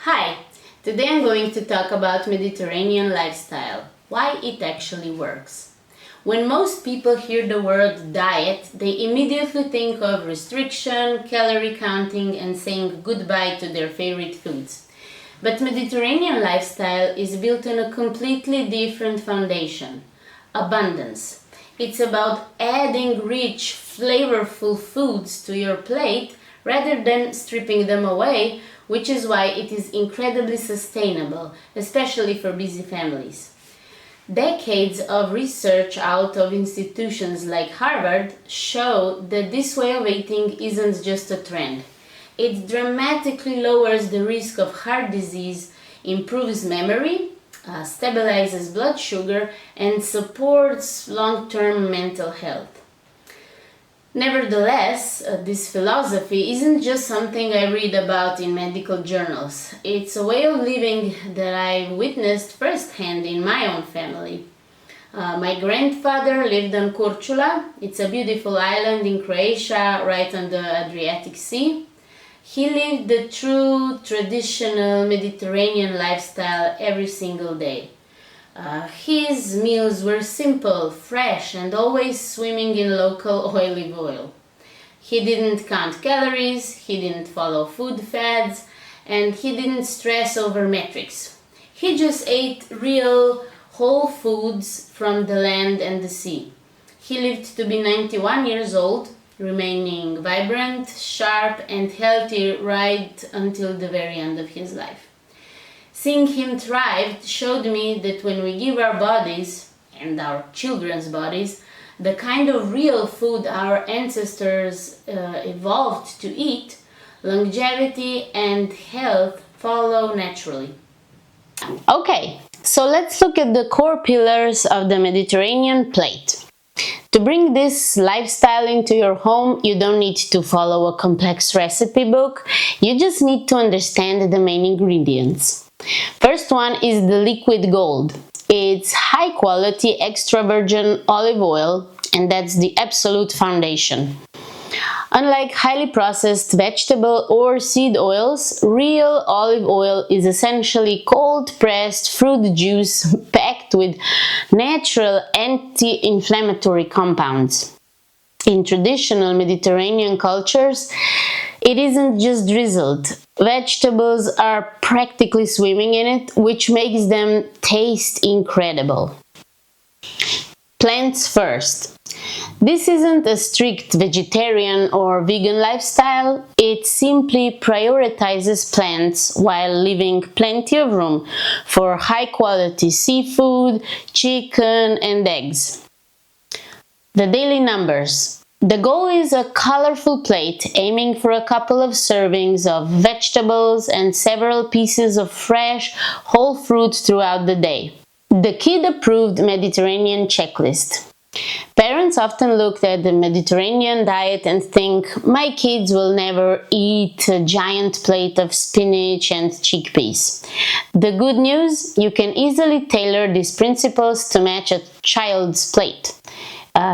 Hi, today I'm going to talk about Mediterranean lifestyle, why it actually works. When most people hear the word diet, they immediately think of restriction, calorie counting, and saying goodbye to their favorite foods. But Mediterranean lifestyle is built on a completely different foundation: abundance. It's about adding rich, flavorful foods to your plate rather than stripping them away, which is why it is incredibly sustainable, especially for busy families. Decades of research out of institutions like Harvard show that this way of eating isn't just a trend. It dramatically lowers the risk of heart disease, improves memory, stabilizes blood sugar, and supports long-term mental health. Nevertheless, this philosophy isn't just something I read about in medical journals. It's a way of living that I witnessed firsthand in my own family. My grandfather lived on Korčula. It's a beautiful island in Croatia, right on the Adriatic Sea. He lived the true traditional Mediterranean lifestyle every single day. His meals were simple, fresh, and always swimming in local olive oil. He didn't count calories, he didn't follow food fads, and he didn't stress over metrics. He just ate real, whole foods from the land and the sea. He lived to be 91 years old, remaining vibrant, sharp, and healthy right until the very end of his life. Seeing him thrive showed me that when we give our bodies, and our children's bodies, the kind of real food our ancestors evolved to eat, longevity and health follow naturally. Okay, so let's look at the core pillars of the Mediterranean plate. To bring this lifestyle into your home, you don't need to follow a complex recipe book, you just need to understand the main ingredients. First one is the liquid gold. It's high quality extra virgin olive oil, and that's the absolute foundation. Unlike highly processed vegetable or seed oils, real olive oil is essentially cold-pressed fruit juice packed with natural anti-inflammatory compounds. In traditional Mediterranean cultures, it isn't just drizzled. Vegetables are practically swimming in it, which makes them taste incredible. Plants first. This isn't a strict vegetarian or vegan lifestyle, it simply prioritizes plants while leaving plenty of room for high-quality seafood, chicken, and eggs. The daily numbers. The goal is a colorful plate aiming for a couple of servings of vegetables and several pieces of fresh, whole fruit throughout the day. The kid-approved Mediterranean checklist. Parents often look at the Mediterranean diet and think, my kids will never eat a giant plate of spinach and chickpeas. The good news, you can easily tailor these principles to match a child's plate.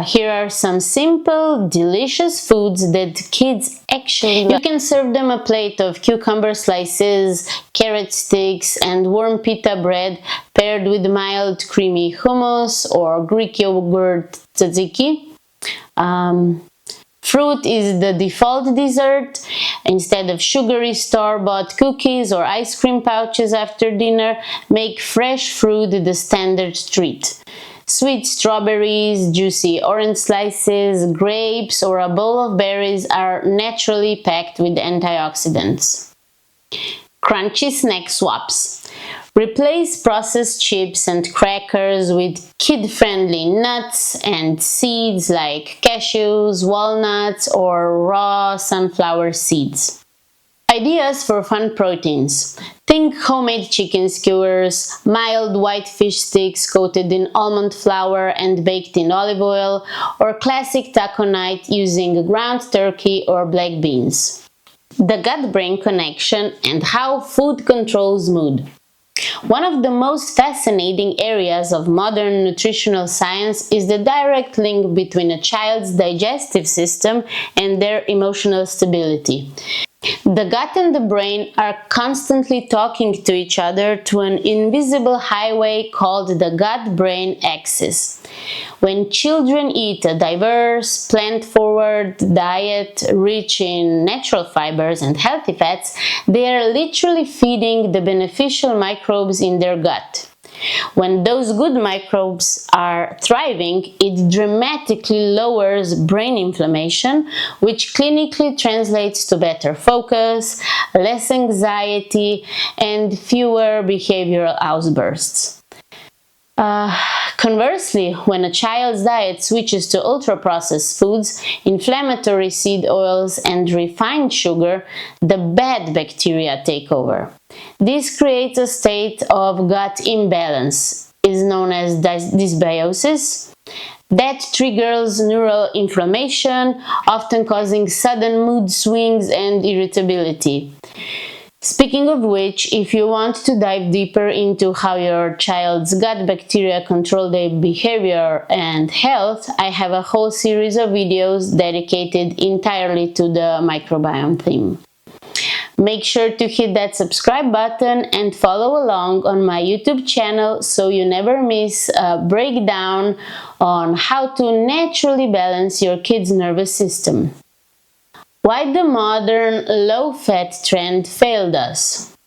Here are some simple, delicious foods that kids actually like. You can serve them a plate of cucumber slices, carrot sticks, and warm pita bread paired with mild creamy hummus or Greek yogurt tzatziki. Fruit is the default dessert. Instead of sugary store-bought cookies or ice cream pouches after dinner, make fresh fruit the standard treat. Sweet strawberries, juicy orange slices, grapes, or a bowl of berries are naturally packed with antioxidants. Crunchy snack swaps. Replace processed chips and crackers with kid-friendly nuts and seeds like cashews, walnuts, or raw sunflower seeds. Ideas for fun proteins. Think homemade chicken skewers, mild white fish sticks coated in almond flour and baked in olive oil, or classic taco night using ground turkey or black beans. The gut-brain connection and how food controls mood. One of the most fascinating areas of modern nutritional science is the direct link between a child's digestive system and their emotional stability. The gut and the brain are constantly talking to each other through an invisible highway called the gut-brain axis. When children eat a diverse, plant-forward diet rich in natural fibers and healthy fats, they are literally feeding the beneficial microbes in their gut. When those good microbes are thriving, it dramatically lowers brain inflammation, which clinically translates to better focus, less anxiety, and fewer behavioral outbursts. Conversely, when a child's diet switches to ultra-processed foods, inflammatory seed oils, and refined sugar, the bad bacteria take over. This creates a state of gut imbalance, is known as dysbiosis, that triggers neural inflammation, often causing sudden mood swings and irritability. Speaking of which, if you want to dive deeper into how your child's gut bacteria control their behavior and health, I have a whole series of videos dedicated entirely to the microbiome theme. Make sure to hit that subscribe button and follow along on my YouTube channel so you never miss a breakdown on how to naturally balance your kid's nervous system. Why the modern low-fat trend failed us.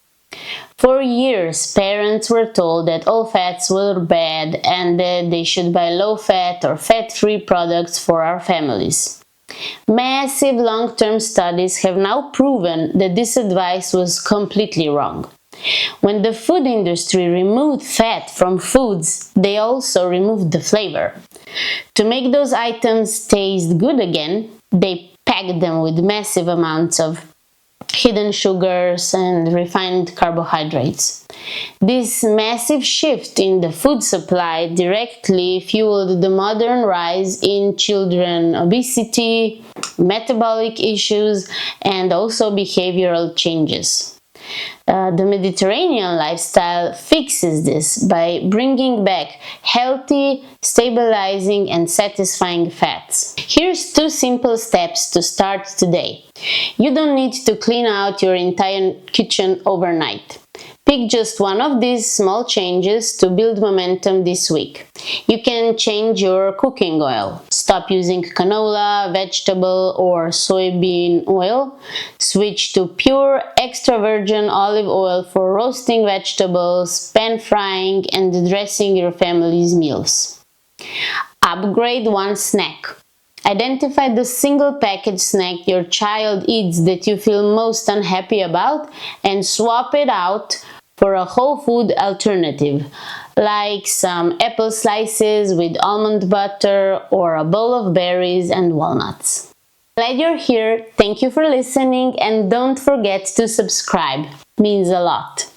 For years, parents were told that all fats were bad and that they should buy low-fat or fat-free products for our families. Massive long-term studies have now proven that this advice was completely wrong. When the food industry removed fat from foods, they also removed the flavor. To make those items taste good again, they packed them with massive amounts of hidden sugars and refined carbohydrates. This massive shift in the food supply directly fueled the modern rise in children obesity, metabolic issues, and also behavioral changes. The Mediterranean lifestyle fixes this by bringing back healthy, stabilizing, and satisfying fats. Here's 2 simple steps to start today. You don't need to clean out your entire kitchen overnight. Pick just one of these small changes to build momentum this week. You can change your cooking oil. Stop using canola, vegetable, or soybean oil. Switch to pure extra virgin olive oil for roasting vegetables, pan frying, and dressing your family's meals. Upgrade one snack. Identify the single package snack your child eats that you feel most unhappy about and swap it out for a whole food alternative, like some apple slices with almond butter or a bowl of berries and walnuts. Glad you're here, thank you for listening, and don't forget to subscribe. Means a lot.